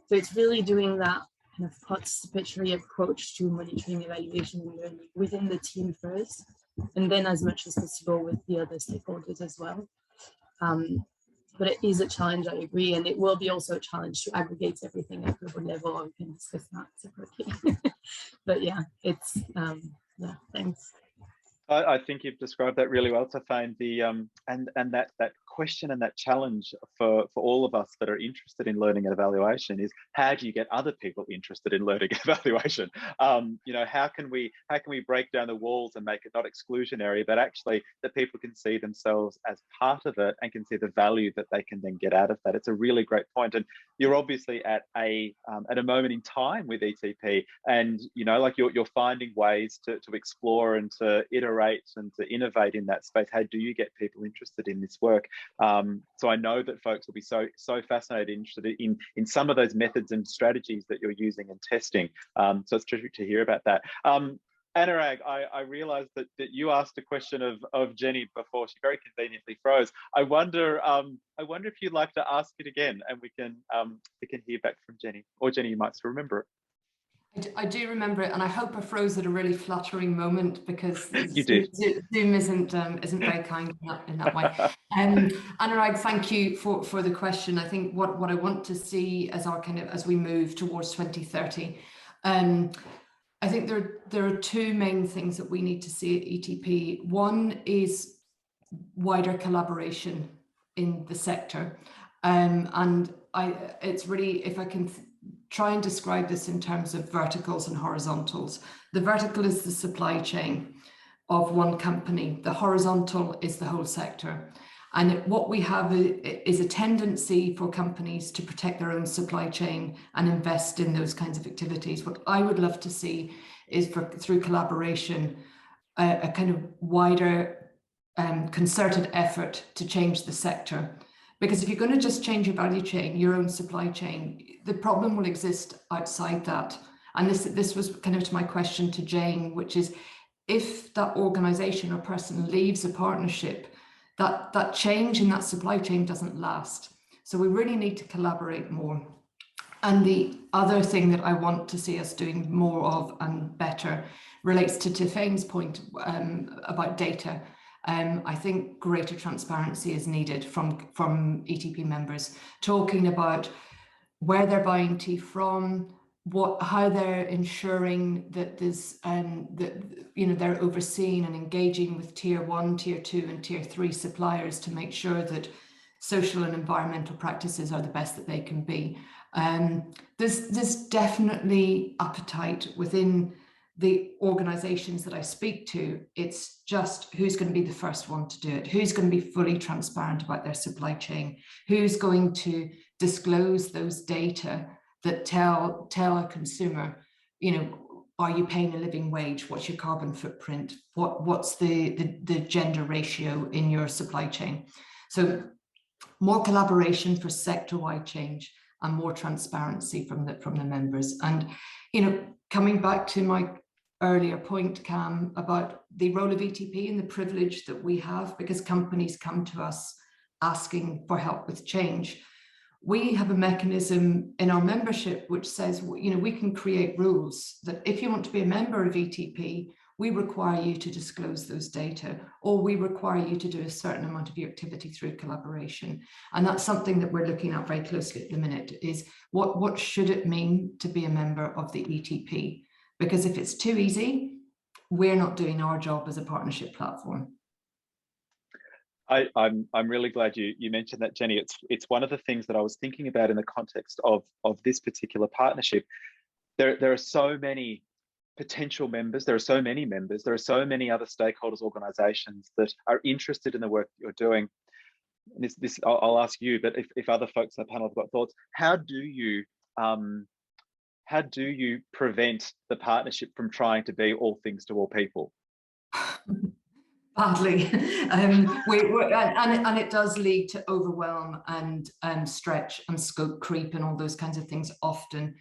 So it's really doing that kind of participatory approach to monitoring, evaluation, and learning within the team first, and then as much as possible with the other stakeholders as well. But it is a challenge, I agree, and it will be also a challenge to aggregate everything at global level. We can discuss that separately. But yeah, it's yeah, thanks. I think you've described that really well, Tiphaine. The and that question and that challenge for all of us that are interested in learning and evaluation is, how do you get other people interested in learning and evaluation? You know, how can we break down the walls and make it not exclusionary, but actually that people can see themselves as part of it and can see the value that they can then get out of that. It's a really great point, and you're obviously at a moment in time with ETP, and you know, like you're finding ways to explore and to iterate and to innovate in that space. How do you get people interested in this work? So I know that folks will be so fascinated, interested in some of those methods and strategies that you're using and testing. So it's terrific to hear about that. Anurag, I realised that you asked a question of Jenny before. She very conveniently froze. I wonder if you'd like to ask it again, and we can hear back from Jenny, or Jenny, you might still remember it. I do remember it, and I hope I froze at a really flattering moment, because Zoom isn't very kind in that way. Anurag, thank you for the question. I think what I want to see as we move towards 2030, I think there are two main things that we need to see at ETP. One is wider collaboration in the sector, and it's really, if I can try and describe this in terms of verticals and horizontals. The vertical is the supply chain of one company. The horizontal is the whole sector. And what we have is a tendency for companies to protect their own supply chain and invest in those kinds of activities. What I would love to see is, through collaboration, a kind of wider concerted effort to change the sector. Because if you're going to just change your value chain, your own supply chain, the problem will exist outside that. And this was kind of to my question to Jane, which is, if that organization or person leaves a partnership, that change in that supply chain doesn't last. So we really need to collaborate more. And the other thing that I want to see us doing more of and better relates to Tiphaine's point about data. I think greater transparency is needed from ETP members, talking about where they're buying tea from, how they're ensuring that there's they're overseeing and engaging with tier 1, tier 2, and tier 3 suppliers to make sure that social and environmental practices are the best that they can be. There's definitely appetite within the organizations that I speak to. It's just who's going to be the first one to do it, who's going to be fully transparent about their supply chain, who's going to disclose those data that tell a consumer, are you paying a living wage? What's your carbon footprint? What's the gender ratio in your supply chain? So more collaboration for sector-wide change and more transparency from the members. And coming back to my earlier point, Cam, about the role of ETP and the privilege that we have, because companies come to us asking for help with change. We have a mechanism in our membership which says, we can create rules that if you want to be a member of ETP, we require you to disclose those data, or we require you to do a certain amount of your activity through collaboration. And that's something that we're looking at very closely at the minute, is what should it mean to be a member of the ETP? Because if it's too easy, we're not doing our job as a partnership platform. I'm really glad you mentioned that, Jenny. It's one of the things that I was thinking about in the context of this particular partnership. There are so many potential members. There are so many members. There are so many other stakeholders, organisations that are interested in the work that you're doing. And I'll ask you, but if other folks on the panel have got thoughts, how do you prevent the partnership from trying to be all things to all people? Badly, and it does lead to overwhelm and stretch and scope creep and all those kinds of things often.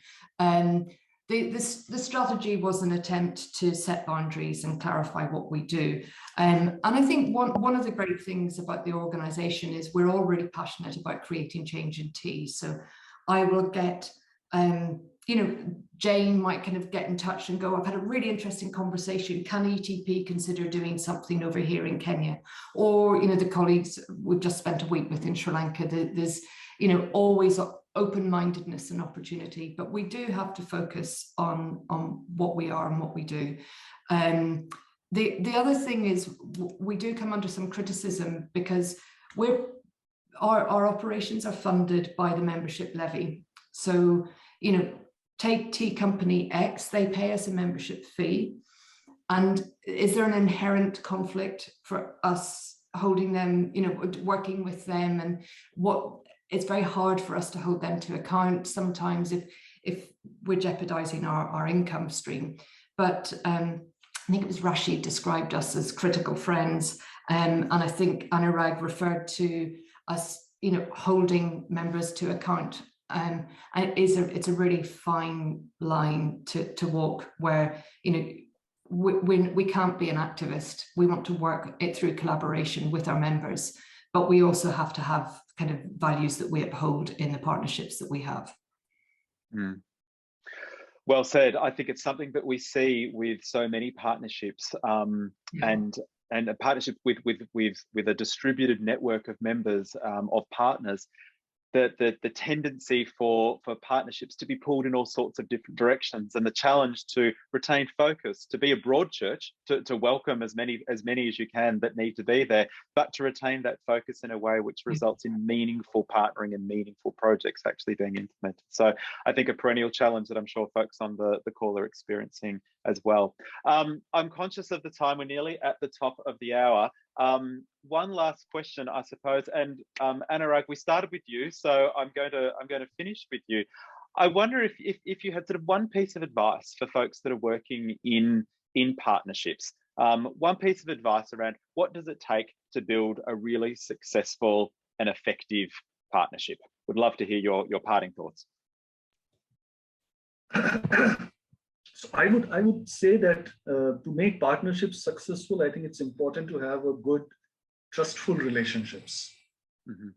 The strategy was an attempt to set boundaries and clarify what we do. And I think one of the great things about the organisation is we're all really passionate about creating change in tea. So I will get, you know, Jane might kind of get in touch and go, I've had a really interesting conversation. Can ETP consider doing something over here in Kenya? Or, you know, the colleagues we've just spent a week with in Sri Lanka, there's, you know, always open-mindedness and opportunity, but we do have to focus on what we are and what we do. The other thing is we do come under some criticism because our operations are funded by the membership levy. So, you know, take Tea Company X, they pay us a membership fee. And is there an inherent conflict for us holding them, you know, working with them, and it's very hard for us to hold them to account sometimes if we're jeopardizing our income stream. But I think it was Rachid described us as critical friends. And I think Anurag referred to us, you know, holding members to account. And it's a really fine line to walk where, you know, we can't be an activist. We want to work it through collaboration with our members, but we also have to have kind of values that we uphold in the partnerships that we have. Mm. Well said. I think it's something that we see with so many partnerships, and a partnership with a distributed network of members, of partners. The tendency for partnerships to be pulled in all sorts of different directions, and the challenge to retain focus, to be a broad church, to welcome as many as you can that need to be there, but to retain that focus in a way which results in meaningful partnering and meaningful projects actually being implemented. So I think a perennial challenge that I'm sure folks on the call are experiencing as well. I'm conscious of the time. We're nearly at the top of the hour. One last question, I suppose, and Anurag, we started with you, so I'm going to finish with you. I wonder if you had sort of one piece of advice for folks that are working in partnerships, one piece of advice around what does it take to build a really successful and effective partnership. Would love to hear your parting thoughts. So I would say that to make partnerships successful, I think it's important to have a good, trustful relationships. Mm-hmm.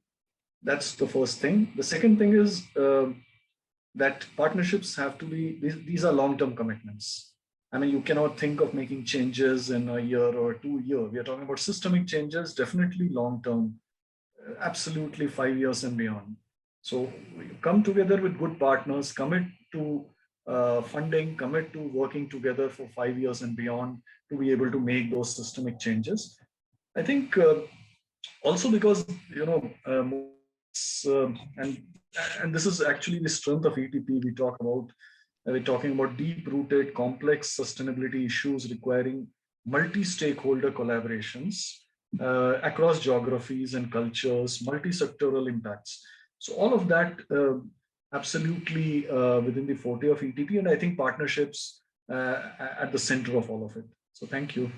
That's the first thing. The second thing is that partnerships have to be, these are long-term commitments. I mean, you cannot think of making changes in a year or 2 years. We are talking about systemic changes, definitely long-term, absolutely 5 years and beyond. So we come together with good partners, commit to funding, commit to working together for 5 years and beyond to be able to make those systemic changes. I think also because, you know, and this is actually the strength of ETP. We're talking about deep-rooted, complex sustainability issues requiring multi-stakeholder collaborations across geographies and cultures, multi-sectoral impacts. So all of that absolutely within the forte of ETP, and I think partnerships at the center of all of it. So thank you.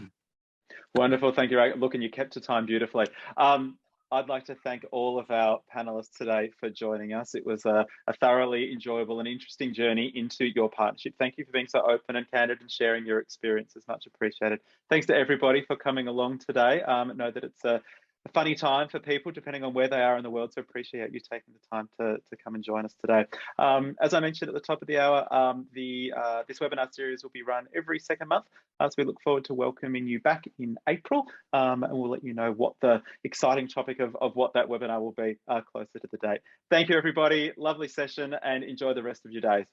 Wonderful, thank you. Look, and you kept to time beautifully. I'd like to thank all of our panelists today for joining us. It was a thoroughly enjoyable and interesting journey into your partnership. Thank you for being so open and candid and sharing your experiences. Much appreciated. Thanks to everybody for coming along today. Know that it's a funny time for people depending on where they are in the world, so appreciate you taking the time to come and join us today. As I mentioned at the top of the hour, this webinar series will be run every second month, so we look forward to welcoming you back in April, and we'll let you know what the exciting topic of what that webinar will be closer to the date. Thank you everybody, lovely session, and enjoy the rest of your days.